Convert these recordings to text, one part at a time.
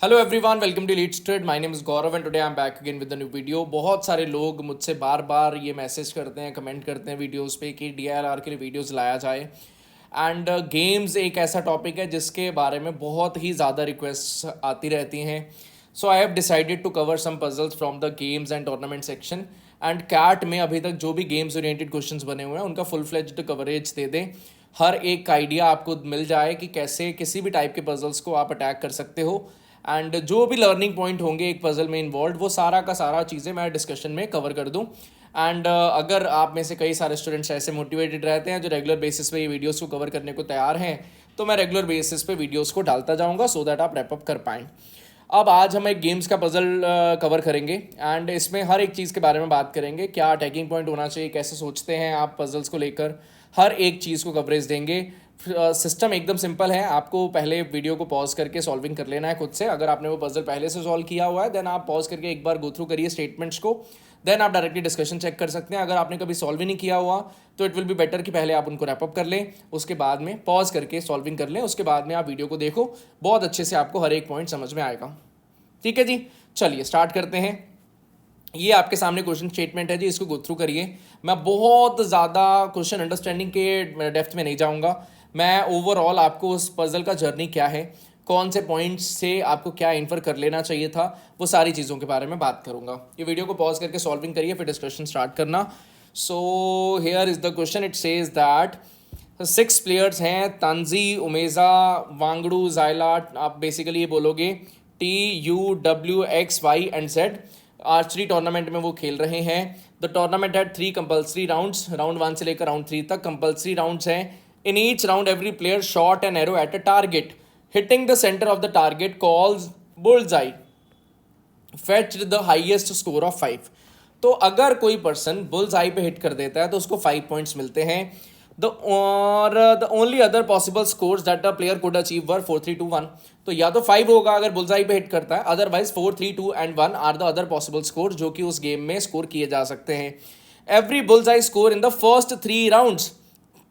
Hello everyone, welcome to Leeds Trade. My name is Gaurav and today I am back again with the new video. बहुत सारे लोग मुझसे बार बार ये message करते हैं, कमेंट करते हैं वीडियोस पे कि डीएलआर के लिए वीडियोस लाया जाए। एंड गेम्स एक ऐसा टॉपिक है जिसके बारे में बहुत ही ज़्यादा रिक्वेस्ट आती रहती हैं। So I have decided to cover some puzzles from the games and tournament section. And CAT में अभी तक जो भी गेम्स ओरिएंटेड क्वेश्चंस बने हुए हैं उनका फुल फ्लेज्ड कवरेज दे दें। हर एक आइडिया आपको मिल जाए कि कैसे किसी भी टाइप के पजल्स को आप अटैक कर सकते हो। एंड जो भी लर्निंग पॉइंट होंगे एक पजल में इन्वॉल्व, वो सारा का सारा चीज़ें मैं डिस्कशन में कवर कर दूं। एंड अगर आप में से कई सारे स्टूडेंट्स ऐसे मोटिवेटेड रहते हैं जो रेगुलर बेसिस पे ये वीडियोस को कवर करने को तैयार हैं, तो मैं रेगुलर बेसिस पे वीडियोस को डालता जाऊंगा सो दैट आप रैपअप कर पाएँ। अब आज हम एक गेम्स का पजल कवर करेंगे एंड इसमें हर एक चीज़ के बारे में बात करेंगे। क्या अटैकिंग पॉइंट होना चाहिए, कैसे सोचते हैं आप पजल्स को लेकर, हर एक चीज़ को कवरेज देंगे। सिस्टम एकदम सिंपल है। आपको पहले वीडियो को पॉज करके सॉल्विंग कर लेना है खुद से। अगर आपने वो पजल पहले से सॉल्व किया हुआ है देन आप पॉज करके एक बार गो थ्रू करिए स्टेटमेंट्स को, देन आप डायरेक्टली डिस्कशन चेक कर सकते हैं। अगर आपने कभी सॉल्व ही नहीं किया हुआ तो इट विल बी बेटर कि पहले आप उनको रैपअप कर लें, उसके बाद में पॉज करके सॉल्विंग कर लें, उसके बाद में आप वीडियो को देखो। बहुत अच्छे से आपको हर एक पॉइंट समझ में आएगा। ठीक है जी, चलिए स्टार्ट करते हैं। ये आपके सामने क्वेश्चन स्टेटमेंट है जी, इसको गो थ्रू करिए। मैं बहुत ज़्यादा क्वेश्चन अंडरस्टैंडिंग के डेप्थ में नहीं जाऊंगा। मैं ओवरऑल आपको उस पजल का जर्नी क्या है, कौन से पॉइंट्स से आपको क्या इन्फर कर लेना चाहिए था, वो सारी चीज़ों के बारे में बात करूंगा। ये वीडियो को पॉज करके सॉल्विंग करिए, फिर डिस्कशन स्टार्ट करना। So here is the question. It says that 6 players हैं, तानजी, उमेजा, वांगड़ू, जायला। आप बेसिकली ये बोलोगे TUWXY and Z। Archery tournament में वो खेल रहे हैं। The tournament had 3 compulsory rounds, round 1 से लेकर राउंड 3 तक कंपल्सरी राउंड्स हैं। In each round every player shot an arrow at a target, hitting the centre of the target calls bullseye, fetched the highest score of 5। तो अगर कोई person bullseye पे hit कर देता है तो उसको 5 पॉइंट्स मिलते हैं। The only other possible scores that a player could achieve वर 4, 3, 2, 1। तो या तो 5 होगा अगर बुल्सआई पे हिट करता है, otherwise 4, 3, 2 and 1 are the other possible score जो कि उस गेम में स्कोर किए जा सकते हैं। Every bullseye score in the first 3 rounds,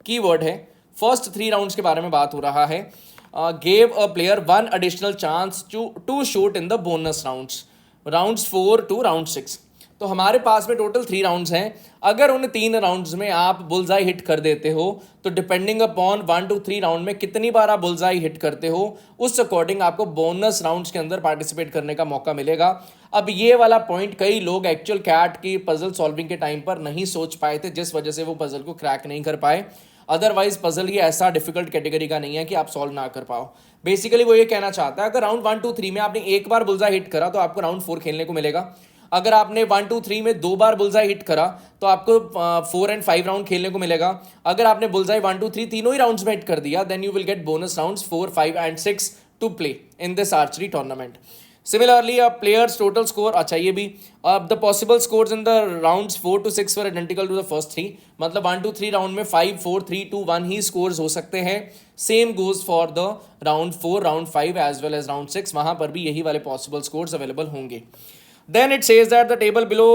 key word है फर्स्ट 3 राउंड्स के बारे में बात हो रहा है। Gave a player 1 additional chance to shoot in the bonus rounds 4 to round 6। तो हमारे पास में टोटल 3 राउंड्स हैं। अगर उन 3 राउंड्स में आप बुल्सआई हिट कर देते हो तो डिपेंडिंग अपॉन 1 to 3 राउंड में कितनी बार आप बुल्सआई हिट करते हो, उस अकॉर्डिंग आपको बोनस राउंड्स के अंदर पार्टिसिपेट करने का मौका मिलेगा। अब ये वाला पॉइंट कई लोग एक्चुअल कैट की पजल सॉल्विंग के टाइम पर नहीं सोच पाए थे, जिस वजह से वो पजल को क्रैक नहीं कर पाए। अदरवाइज पजल ये ऐसा डिफिकल्ट कैटेगरी का नहीं है कि आप सॉल्व ना कर पाओ। बेसिकली वो ये कहना चाहता है अगर राउंड 1, 2, 3 में आपने एक बार बुल्सआई हिट करा तो आपको राउंड 4 खेलने को मिलेगा। अगर आपने 1, 2, 3 में 2 बार बुल्सआई हिट करा तो आपको 4 and 5 राउंड खेलने को मिलेगा। अगर आपने बुल्सआई 1, 2, 3 तीनों ही राउंड्स में हिट कर दिया then you will get bonus rounds 4, 5 and 6 to play in this archery tournament. Similarly, a player's total score, अच्छा ये भी, the possible scores in the rounds 4 to 6 were identical to the first 3। मतलब 1, 2, 3 round में 5, 4, 3, 2, 1 he scores हो सकते हैं। Same goes for the round 4, round 5 as well as round 6, वहां पर भी यही वाले पॉसिबल स्कोर्स अवेलेबल होंगे। Then it says that the table below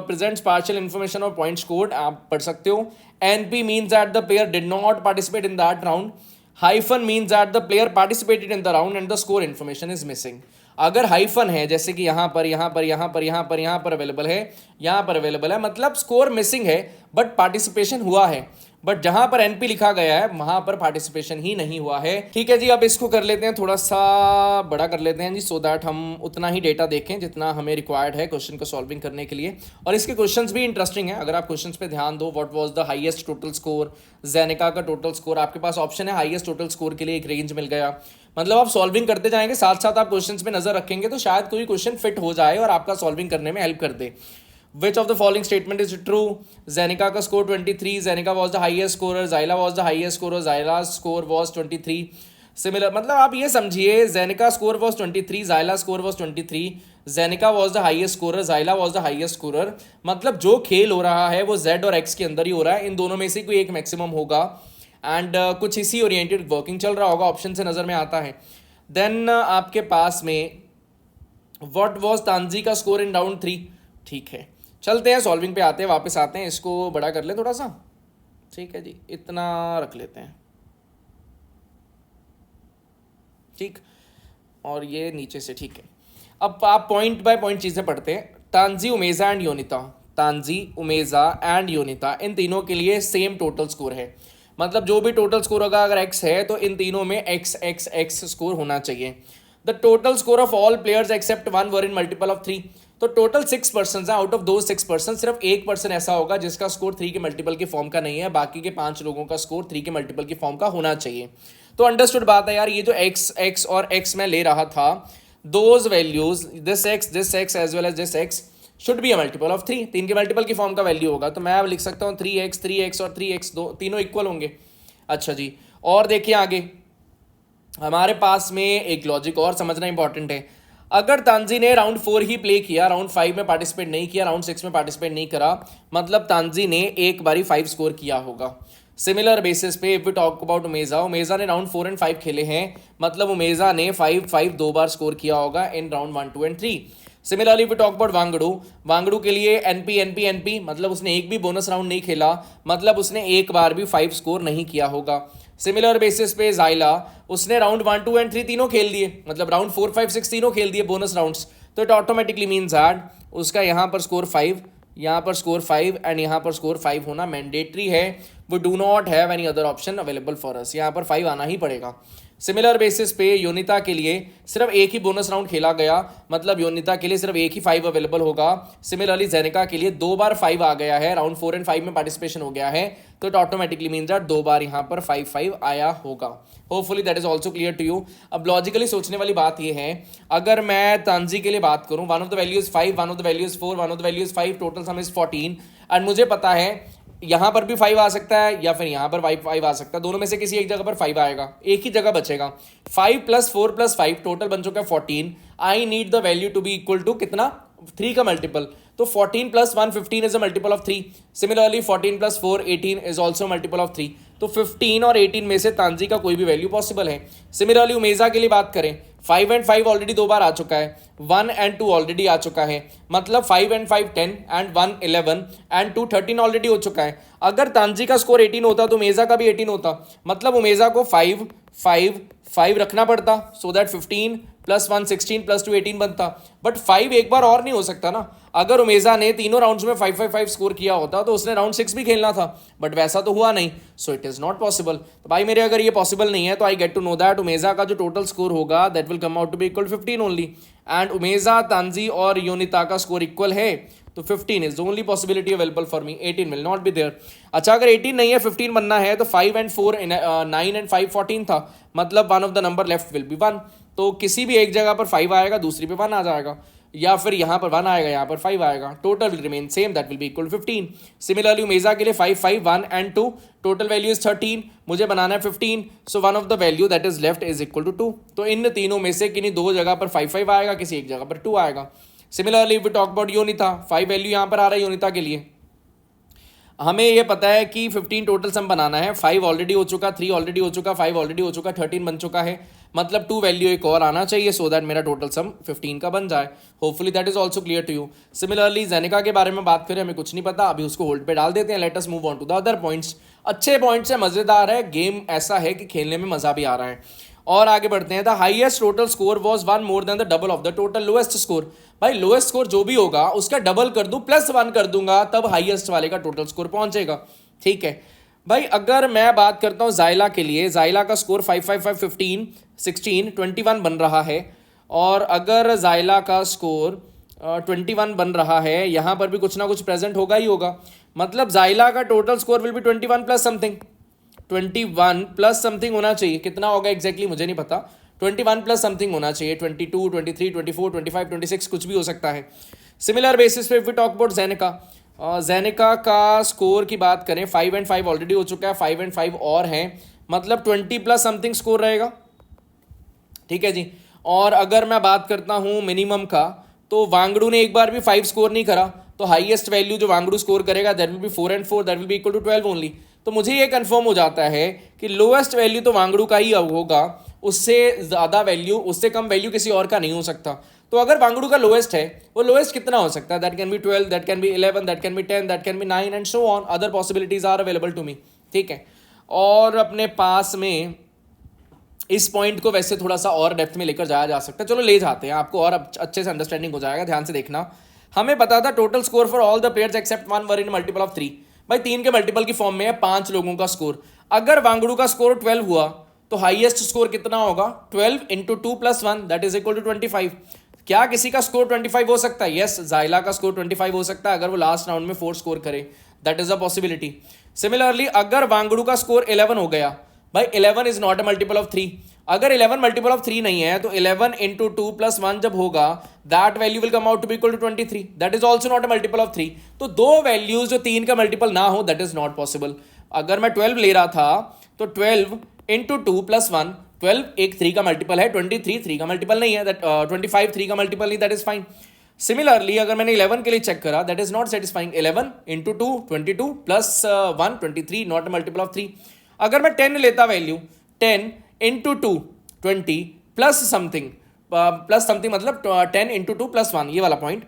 presents partial information of points scored। आप पढ़ सकते हो। NP means that the player did not participate in that round। Hyphen means that the player participated in the round and the score information is missing। अगर hyphen है जैसे कि यहाँ पर यहाँ पर यहाँ पर यहाँ पर यहाँ पर अवेलेबल है, यहाँ पर अवेलेबल है, मतलब स्कोर मिसिंग है बट पार्टिसिपेशन हुआ है। बट जहां पर एनपी लिखा गया है वहां पर पार्टिसिपेशन ही नहीं हुआ है। ठीक है जी, अब इसको कर लेते हैं, थोड़ा सा बड़ा कर लेते हैं जी, सो दैट हम उतना ही डेटा देखें जितना हमें रिक्वायर्ड है क्वेश्चन को सॉल्विंग करने के लिए। और इसके क्वेश्चंस भी इंटरेस्टिंग है अगर आप क्वेश्चंस पे ध्यान दो। What was the highest total score, Jenika का टोटल स्कोर, आपके पास ऑप्शन है हाईएस्ट टोटल स्कोर के लिए एक रेंज मिल गया। मतलब आप सॉल्विंग करते जाएंगे, साथ साथ आप क्वेश्चंस पे नजर रखेंगे तो शायद कोई क्वेश्चन फिट हो जाए और आपका सॉल्विंग करने में हेल्प कर दे। Which of the following statement is true? Zenica का score 23, Zenica was the highest scorer, Zyla was the highest scorer, Zyla's score was 23। Similar मतलब आप ये समझिए Zenica score was 23, Zyla score was 23, Zenica was the highest scorer, Zyla was the highest scorer। मतलब जो खेल हो रहा है वो Z और X के अंदर ही हो रहा है, इन दोनों में से कोई एक मैक्सिमम होगा। एंड कुछ इसी ओरिएंटेड वर्किंग चल रहा होगा, ऑप्शन से नज़र में आता है। देन आपके पास में व्हाट वाज तानजी का स्कोर इन राउंड 3। ठीक है, चलते हैं सॉल्विंग पे आते हैं, वापस आते हैं, इसको बड़ा कर लें थोड़ा सा। ठीक है जी, इतना रख लेते हैं। ठीक, और ये नीचे से, ठीक है। अब आप पॉइंट बाय पॉइंट चीज़ें पढ़ते हैं। तांजी, उमेजा एंड योनिता, तांजी, उमेजा एंड योनिता, इन तीनों के लिए सेम टोटल स्कोर है। मतलब जो भी टोटल स्कोर होगा, अगर एक्स है तो इन तीनों में एक्स एक्स एक्स स्कोर होना चाहिए। The total score of all players except one were in multiple of 3। तो टोटल 6 पर्सन है, आउट ऑफ दो 6 पर्सन सिर्फ एक पर्सन ऐसा होगा जिसका स्कोर 3 के मल्टीपल के फॉर्म का नहीं है, बाकी के 5 लोगों का स्कोर 3 के मल्टीपल के फॉर्म का होना चाहिए। तो अंडरस्टूड बात है यार, ये जो एक्स एक्स और एक्स मैं ले रहा था, those values this X as well as this X should be a multiple of 3, 3 के मल्टीपल की फॉर्म का वैल्यू होगा। तो मैं अब लिख सकता हूँ 3x और 3x दो तीनों इक्वल होंगे। अच्छा जी, और देखिए आगे हमारे पास में एक लॉजिक और समझना इंपॉर्टेंट है। अगर तांजी ने राउंड 4 ही प्ले किया, राउंड 5 में पार्टिसिपेट नहीं किया, राउंड 6 में पार्टिसिपेट नहीं करा, मतलब तांजी ने एक बारी 5 स्कोर किया होगा। सिमिलर बेसिस पे if we talk about Umeja, Umeja ने राउंड 4 एंड 5 खेले हैं, मतलब उमेजा ने 5-5 दो बार स्कोर किया होगा in round 1, 2 and 3। Similarly we talk about Wangdu, Wangdu के लिए एनपी मतलब उसने एक भी बोनस राउंड नहीं खेला, मतलब उसने एक बार भी 5 स्कोर नहीं किया होगा। सिमिलर बेसिस पे जाइला, उसने राउंड 1, 2 एंड 3 तीनों खेल दिए, मतलब राउंड 4, 5, 6 तीनों खेल दिए बोनस राउंड्स, तो इट ऑटोमेटिकली मीन्स दैट उसका यहाँ पर स्कोर 5, यहाँ पर स्कोर 5 एंड यहाँ पर स्कोर 5 होना मैंडेटरी है। वो do not have any other option available for us, यहाँ पर 5 आना ही पड़ेगा। सिमिलर बेसिस पे योनिता के लिए सिर्फ एक ही बोनस राउंड खेला गया, मतलब योनिता के लिए सिर्फ एक ही 5 अवेलेबल होगा। सिमिलरली जेनिका के लिए 2 बार 5 आ गया है, राउंड 4 एंड 5 में पार्टिसिपेशन हो गया है, तो इट ऑटोमेटिकली मीन्स दैट 2 बार यहाँ पर 5-5 आया होगा। Hopefully that is also clear to you. अब लॉजिकली सोचने वाली बात यह है, अगर मैं तांजी के लिए बात करूँ, one of the values 5, one of the values 4, one of the values 5, total sum is 14, and मुझे पता है यहाँ पर भी 5 आ सकता है या फिर यहाँ पर 5 आ सकता है, दोनों में से किसी एक जगह पर 5 आएगा, एक ही जगह बचेगा। 5 + 4 + 5 टोटल बन चुका है 14। I need the value to be equal to कितना, 3 का मल्टीपल, तो 14 + 1 15 is a multiple of 3। Similarly 14 + 4 18 is also multiple of 3। तो 15 और 18 में से तांजी का कोई भी वैल्यू पॉसिबल है। सिमिलरली उमेजा के लिए बात करें, 5 एंड 5 ऑलरेडी 2 बार आ चुका है, 1 एंड 2 ऑलरेडी आ चुका है, मतलब 5 एंड 5 10 एंड 1 11 एंड 2 13 ऑलरेडी हो चुका है। अगर तांजी का स्कोर 18 होता तो उमेजा का भी 18 होता, मतलब उमेजा को 5 5 5 रखना पड़ता, सो दैट 15 + 1 16 + 2 18 बनता। बट 5 एक बार और नहीं हो सकता ना, अगर उमेजा ने तीनों राउंड्स में 5-5-5 स्कोर किया होता तो उसने राउंड 6 भी खेलना था, बट वैसा तो हुआ नहीं, so it is not possible. तो भाई मेरे अगर ये पॉसिबल नहीं है तो I get to know that Umeja का जो टोटल स्कोर होगा that will come out to be equal 15 only, and Umeja, Tanji और योनिता का स्कोर इक्वल है, तो 15 is the only possibility available for me, 18 will not be there. अच्छा, अगर 18 नहीं है 15 बनना है तो 5 एंड 4 9 एंड 5 14 था, मतलब one of the number left will be 1, तो किसी भी एक जगह पर 5 आएगा, दूसरी पे 1 आ जाएगा, या फिर यहाँ पर 1 आएगा, यहाँ पर 5 आएगा, total will remain same, that will be equal 15। Similarly Umeja के लिए 5 5 1 एंड 2, टोटल वैल्यू इज 13, मुझे बनाना है 15, so one of the value that is left is equal to 2। तो इन तीनों में से किन्हीं दो जगह पर 5-5 आएगा, किसी एक जगह पर 2 आएगा। Similarly we talk about Yonita, 5 value यहाँ पर आ रहा है योनिता के लिए, हमें ये पता है कि 15 टोटल सम बनाना है, 5 ऑलरेडी हो चुका, 3 ऑलरेडी हो चुका, 5 ऑलरेडी हो चुका, 13 बन चुका है, मतलब 2 वैल्यू एक और आना चाहिए सो दैट मेरा टोटल सम 15 का बन जाए। Hopefully that is also clear to you. Similarly Jenika के बारे में बात करें, हमें कुछ नहीं पता, अभी उसको होल्ड पे डाल देते हैं, let us move on to the other points. अच्छे पॉइंट्स है, मजेदार है, गेम ऐसा है कि खेलने में मजा भी आ रहा है। और आगे बढ़ते हैं, the highest total score was 1 more than the double of the total lowest score. भाई लोएस्ट स्कोर जो भी होगा उसका डबल कर दूं, +1 कर दूंगा, तब हाईएस्ट वाले का टोटल स्कोर पहुंचेगा, ठीक है भाई। अगर मैं बात करता हूं जाइला के लिए, जाइला का स्कोर 5 5 5 15 16 21 बन रहा है, और अगर जाइला का स्कोर 21 बन रहा है, यहां पर भी कुछ ना कुछ प्रेजेंट होगा ही होगा, मतलब जाइला का total score will be 21 + something, 21 + something होना चाहिए, कितना होगा एग्जैक्टली मुझे नहीं पता, 21 + समथिंग होना चाहिए, 22 23 24 25 26 कुछ भी हो सकता है। सिमिलर बेसिस पे इफ वी टॉक अबाउट जेनिका, जेनिका का स्कोर की बात करें, 5 एंड 5 ऑलरेडी हो चुका है, 5 एंड 5 और हैं, मतलब 20 + समथिंग स्कोर रहेगा, ठीक है जी। और अगर मैं बात करता हूं मिनिमम का, तो वांगड़ू ने एक बार भी 5 स्कोर नहीं करा, तो हाईएस्ट वैल्यू जो वांगड़ू स्कोर करेगा that will be 4 and 4, that will be equal to 12 only. तो मुझे ये कंफर्म हो जाता है कि लोएस्ट वैल्यू तो वांगड़ू का ही होगा, उससे ज़्यादा वैल्यू, उससे कम वैल्यू किसी और का नहीं हो सकता। तो अगर वांगड़ू का लोएस्ट है, वो लोएस्ट कितना हो सकता है, that can be 12, that can be 11, that can be 10, that can be 9 and so on, other possibilities are available to me, ठीक है। और अपने पास में इस पॉइंट को वैसे थोड़ा सा और डेप्थ में लेकर जाया जा सकता है, चलो ले जाते हैं, आपको और अच्छे से अंडरस्टैंडिंग हो जाएगा। ध्यान से देखना, हमें पता था total score for all the players except one were in multiple of 3। भाई 3 के मल्टीपल की फॉर्म में है 5 लोगों का स्कोर। अगर वांगड़ू का स्कोर 12 हुआ तो हाईएस्ट स्कोर कितना होगा? 12 into 2 plus 1 that is equal to 25। क्या किसी का स्कोर 25 हो सकता है? यस, जाइला का स्कोर 25 हो सकता है अगर वो लास्ट राउंड में 4 स्कोर करे, that is a possibility. Similarly अगर वांगड़ू का स्कोर 11 हो गया, भाई 11 is not a multiple of 3। अगर 11 मल्टीपल ऑफ 3 नहीं है तो 11 इंटू 2 प्लस 1 जब होगा that value will come out to be equal to 23, that is also not a multiple of 3। तो दो वैल्यूज जो 3 का मल्टीपल ना हो दैट इज नॉट पॉसिबल। अगर मैं 12 ले रहा था तो 12 इंटू 2 प्लस 1, 12 एक 3 का मल्टीपल है, 23 3 का मल्टीपल नहीं है, दैट 25 3 का मल्टीपल नहीं, दैट इज फाइन। सिमिलरली अगर मैंने 11 के लिए चेक करा that is not satisfying. 11 into 2 22 plus 1 23 not multiple of 3। अगर मैं 10 लेता वैल्यू 10 इंटू 2 20 प्लस समथिंग मतलब 10 इंटू 2 प्लस 1, ये वाला point,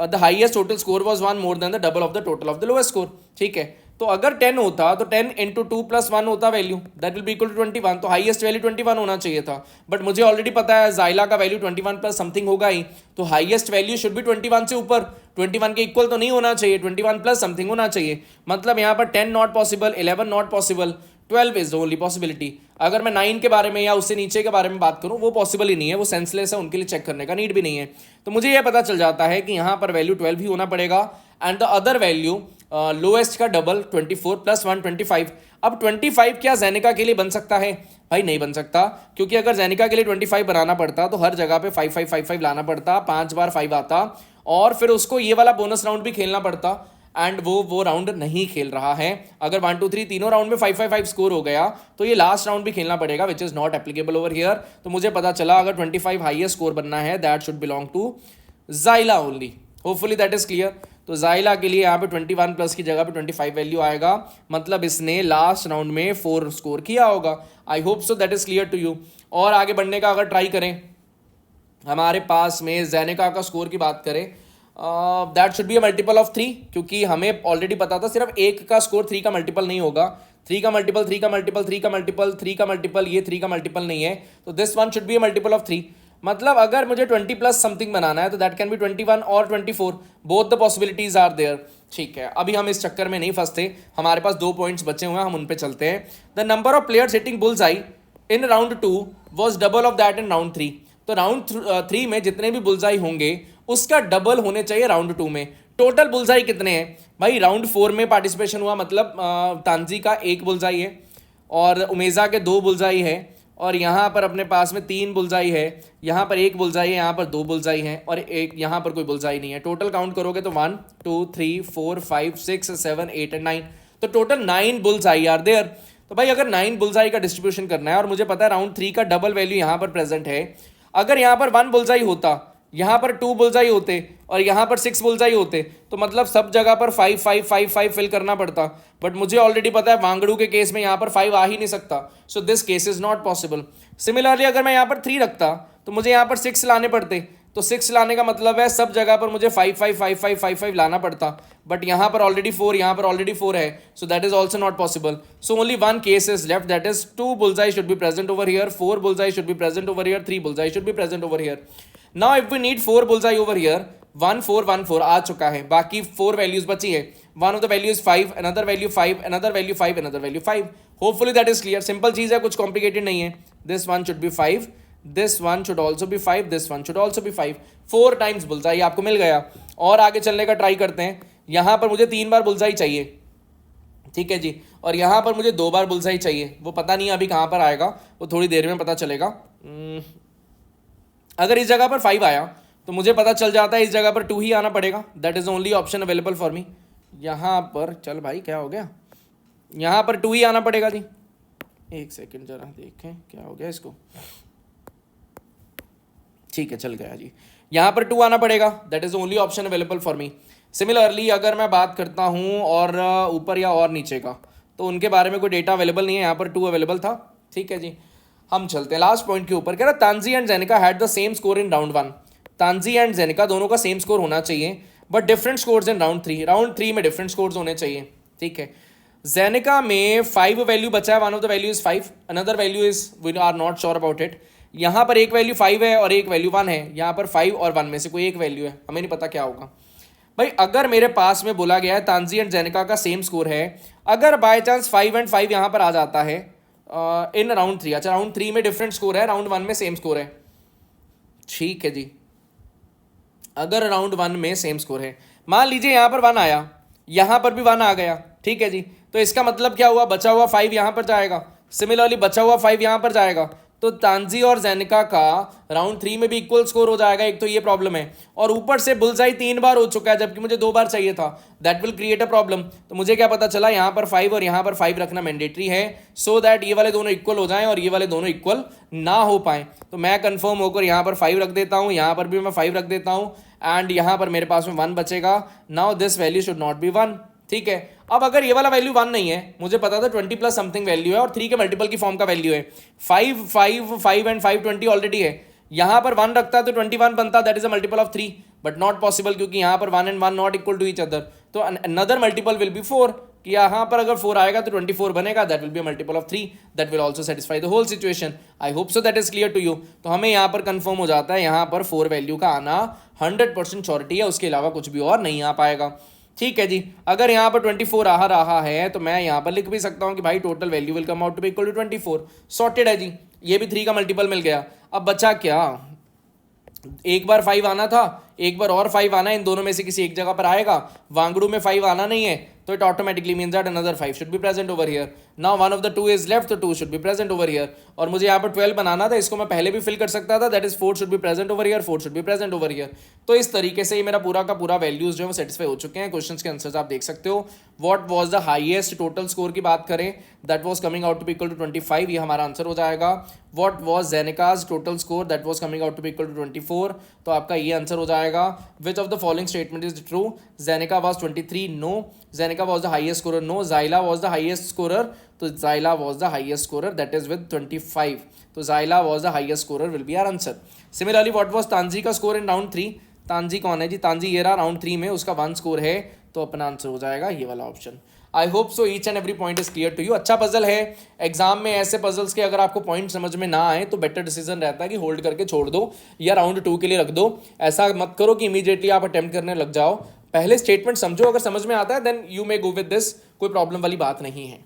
the highest total score was 1 more than the double of the total of the lowest score. ठीक है, तो अगर 10 होता तो 10 इंटू 2 प्लस 1 होता value, that will be equal to 21। तो हाईएस्ट वैल्यू 21 होना चाहिए था, बट मुझे ऑलरेडी पता है जाइला का वैल्यू 21 प्लस समथिंग होगा ही, तो हाईएस्ट वैल्यू शुड बी 21 से ऊपर, 21 के इक्वल तो नहीं होना चाहिए, 21 प्लस समथिंग होना चाहिए। मतलब यहाँ पर 10 not possible, 11 not possible, 12 is the only possibility. अगर मैं 9 के बारे में या उससे नीचे के बारे में बात करूं वो पॉसिबल ही नहीं है, वो सेंसलेस है, उनके लिए चेक करने का नीड भी नहीं है। तो मुझे यह पता चल जाता है कि यहाँ पर वैल्यू 12 ही होना पड़ेगा and the other value lowest का डबल 24 प्लस 1 25। अब 25 क्या जेनिका के लिए बन सकता है? भाई नहीं बन सकता, क्योंकि अगर जेनिका के लिए 25 बनाना पड़ता तो हर जगह पे 5 5 5 5 लाना पड़ता, 5 बार 5 आता और फिर उसको ये वाला बोनस राउंड भी खेलना पड़ता एंड वो राउंड नहीं खेल रहा है। अगर 1 2 3 तीनों राउंड में 5 5 5 स्कोर हो गया तो ये लास्ट राउंड भी खेलना पड़ेगा, which is not applicable over here. तो मुझे पता चला अगर 25 हाईएस्ट स्कोर बनना है दैट शुड बिलोंग टू जाइला only. Hopefully that is clear. तो जाइला के लिए यहाँ पे 21 प्लस की जगह पे 25 वैल्यू आएगा, मतलब इसने लास्ट राउंड में 4 स्कोर किया होगा। I hope so that is clear to you. और आगे बढ़ने का अगर ट्राई करें, हमारे पास में जेनिका का स्कोर की बात करें, that should be a multiple of 3, क्योंकि हमें ऑलरेडी पता था सिर्फ एक का स्कोर 3 का मल्टीपल नहीं होगा। 3 का मल्टीपल 3 का मल्टीपल 3 का मल्टीपल 3 का मल्टीपल, ये 3 का मल्टीपल नहीं है, तो this one should be a multiple of 3। मतलब अगर मुझे 20 प्लस समथिंग बनाना है तो दैट कैन बी 21 और 24, both the possibilities are there. ठीक है, अभी हम इस चक्कर में नहीं फंसते, हमारे पास 2 पॉइंट्स बचे हुए हैं, हम उन पे चलते हैं। The number of players hitting bullseye in round 2 was double of that in round 3। तो राउंड 3 में जितने भी बुल्सआई होंगे उसका डबल होने चाहिए राउंड 2 में। टोटल बुल्सआई कितने हैं? भाई राउंड 4 में पार्टिसिपेशन हुआ, मतलब तांजी का 1 बुल्सआई है और उमेजा के 2 बुल्सआई है और यहाँ पर अपने पास में 3 बुल्सआई है, यहाँ पर 1 बुल्सआई है, यहाँ पर 2 बुल्सआई हैं और एक यहाँ पर कोई बुल्सआई नहीं है। टोटल काउंट करोगे तो 1 2 3 4 5 6 7 8 एंड 9, तो टोटल 9 बुल्सआई आर देयर। तो भाई अगर 9 बुल्सआई का डिस्ट्रीब्यूशन करना है और मुझे पता है राउंड 3 का डबल वैल्यू यहाँ पर प्रेजेंट है, अगर यहाँ पर 1 बुल्सआई होता, यहाँ पर 2 बुल्सआई होते और यहाँ पर 6 बुल्सआई होते, तो मतलब सब जगह पर 5 5 5 5 फिल करना पड़ता, बट मुझे ऑलरेडी पता है वांगड़ू के केस में यहाँ पर 5 आ ही नहीं सकता, so this case is not possible. Similarly अगर मैं यहाँ पर 3 रखता तो मुझे यहाँ पर 6 लाने पड़ते, तो 6 लाने का मतलब है सब जगह पर मुझे 5 5 5 5 5 5 लाना पड़ता, बट यहाँ पर ऑलरेडी 4, यहाँ पर ऑलरेडी 4 है, so that is also not possible. So only one case is left, that is 2 bullseye should be present over here, 4 bullseye should be present over here, 3 bullseye should be present over here. Now if we need 4 bullseye over here, 1 4 1 4 आ चुका है, बाकी 4 values बची है। One of the value is 5, another value 5, another value 5, another value 5। Hopefully that is clear, simple चीज है, कुछ complicated नहीं है। This one should be 5, this one should also be 5, this one should also be 5, 4 times bullseye आपको मिल गया। और आगे चलने का ट्राई करते हैं। यहाँ पर मुझे 3 बार बुल्सआई चाहिए, ठीक है जी, और यहाँ पर मुझे 2 बार बुल्सआई चाहिए, वो पता नहीं अभी कहाँ पर आएगा, वो थोड़ी देर में पता चलेगा। अगर इस जगह पर 5 आया तो मुझे पता चल जाता है इस जगह पर 2 ही आना पड़ेगा, that is only option available for मी। यहाँ पर चल भाई क्या हो गया, यहाँ पर 2 ही आना पड़ेगा जी। एक सेकेंड जरा देखें क्या हो गया इसको, ठीक है चल गया जी, यहाँ पर 2 आना पड़ेगा, that is only option available for me. Similarly अगर मैं बात करता हूँ और ऊपर या और नीचे का, तो उनके बारे में कोई डेटा अवेलेबल नहीं है, यहाँ पर 2 अवेलेबल था, ठीक है जी। हम चलते हैं लास्ट पॉइंट के ऊपर। कह रहा Tanji and Jenika had the same score in round 1। Tanji and Jenika दोनों का सेम स्कोर होना चाहिए, but different scores in round 3। Round 3 में डिफरेंट स्कोर्स होने चाहिए, ठीक है। जेनिका में 5 वैल्यू बचा है, one of the value is 5, another value is we are not sure about it. यहाँ पर एक वैल्यू 5 है और एक वैल्यू 1 है, यहाँ पर 5 और 1 में से कोई एक वैल्यू है, हमें नहीं पता क्या होगा भाई। अगर मेरे पास में बोला गया है तांजी एंड जेनिका का सेम स्कोर है, अगर बाय चांस 5 एंड 5 यहाँ पर आ जाता है इन राउंड 3, अच्छा राउंड 3 में डिफरेंट स्कोर है, राउंड 1 में सेम स्कोर है, ठीक है जी। अगर राउंड 1 में सेम स्कोर है, मान लीजिए यहाँ पर 1 आया, यहाँ पर भी 1 आ गया, ठीक है जी, तो इसका मतलब क्या हुआ, बचा हुआ 5 यहाँ पर जाएगा, सिमिलरली बचा हुआ 5 यहाँ पर जाएगा, तो तांजी और जेनिका का राउंड 3 में भी इक्वल स्कोर हो जाएगा। एक तो ये प्रॉब्लम है, और ऊपर से बुलसाई 3 बार हो चुका है जबकि मुझे 2 बार चाहिए था, that will create a problem. तो मुझे क्या पता चला, यहाँ पर 5 और यहाँ पर 5 रखना मैंडेटरी है, सो दैट ये वाले दोनों इक्वल हो जाएं और ये वाले दोनों इक्वल ना हो पाए। तो मैं कंफर्म होकर यहाँ पर 5 रख देता हूँ, यहाँ पर भी मैं 5 रख देता हूँ, एंड यहाँ पर मेरे पास में 1 बचेगा। Now this value should not be 1, ठीक है। अब अगर ये वाला वैल्यू 1 नहीं है, मुझे पता था 20 प्लस समथिंग वैल्यू है और 3 के मल्टीपल की फॉर्म का वैल्यू है, 5 5 5 एंड 5 20 ऑलरेडी है, यहाँ पर 1 रखता तो 21 बनता, that is a multiple of 3, but not possible क्योंकि यहाँ पर 1 and 1 not equal to each other, तो अनदर मल्टीपल विल बी 4, कि यहाँ पर अगर 4 आएगा तो 24 बनेगा, that will be a multiple of 3, that will also satisfy the whole situation. I hope so that is clear to you. तो हमें यहाँ पर कंफर्म हो जाता है, यहाँ पर 4 वैल्यू का आना 100% श्योरिटी है, उसके अलावा कुछ भी और नहीं आ पाएगा, ठीक है जी। अगर यहाँ पर 24 आ रहा है तो मैं यहाँ पर लिख भी सकता हूँ कि भाई total value will come out to be equal to 24, sorted है जी। ये भी 3 का मल्टीपल मिल गया। अब बचा क्या, एक बार 5 आना था, एक बार और 5 आना है, इन दोनों में से किसी एक जगह पर आएगा। वांगड़ू में 5 आना नहीं है, तो it automatically means that another 5 should be present over here. Now one of the 2 is left, तो 2 should be present over here. और मुझे यहाँ पर 12 बनाना था, इसको मैं पहले भी फिल कर सकता था, that is 4 should be present over here, 4 should be present over here. तो इस तरीके से ये मेरा पूरा का पूरा वैल्यूज जो है वो सेटिस्फाई हो चुके हैं। क्वेश्चन के आंसर्स आप देख सकते हो। What was the highest total score की बात करें, that was coming out to be equal to 25, ये हमारा आंसर हो जाएगा। What was Jenica's total score, that was coming out to be equal to 24, तो आपका ये आंसर हो जाएगा। Which of the following statement is true, Jenica was 23, no, Jenica was the highest scorer, no, Zyla was the highest scorer, तो Zyla was the highest scorer, that is with 25, तो Zyla was the highest scorer will be our answer. Similarly what was तांजी का score in round 3, तांजी कौन है जी, तांजी ये रहा round 3 में, उसका 1 स्कोर है, तो अपना आंसर हो जाएगा ये वाला option. I hope so each and every point is clear to you. अच्छा पजल है, एग्जाम में ऐसे पजल्स के अगर आपको पॉइंट समझ में ना आए तो बेटर डिसीजन रहता है कि होल्ड करके छोड़ दो या राउंड 2 के लिए रख दो। ऐसा मत करो कि इमीडिएटली आप अटेम्प्ट करने लग जाओ, पहले स्टेटमेंट समझो, अगर समझ में आता है then you may go with this, कोई प्रॉब्लम वाली बात नहीं है,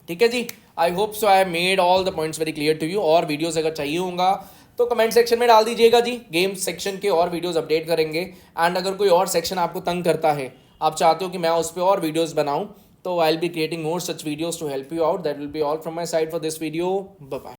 ठीक है जी। I hope so I have made all the points very clear to you. और वीडियोस अगर चाहिए होगा तो कमेंट सेक्शन में डाल दीजिएगा जी, गेम सेक्शन के और वीडियोस अपडेट करेंगे। एंड अगर कोई और सेक्शन आपको तंग करता है, आप चाहते हो कि मैं उस पर और वीडियोस बनाऊं, तो I will be creating more such videos to help you out. That will be all from my side for this video. Bye bye.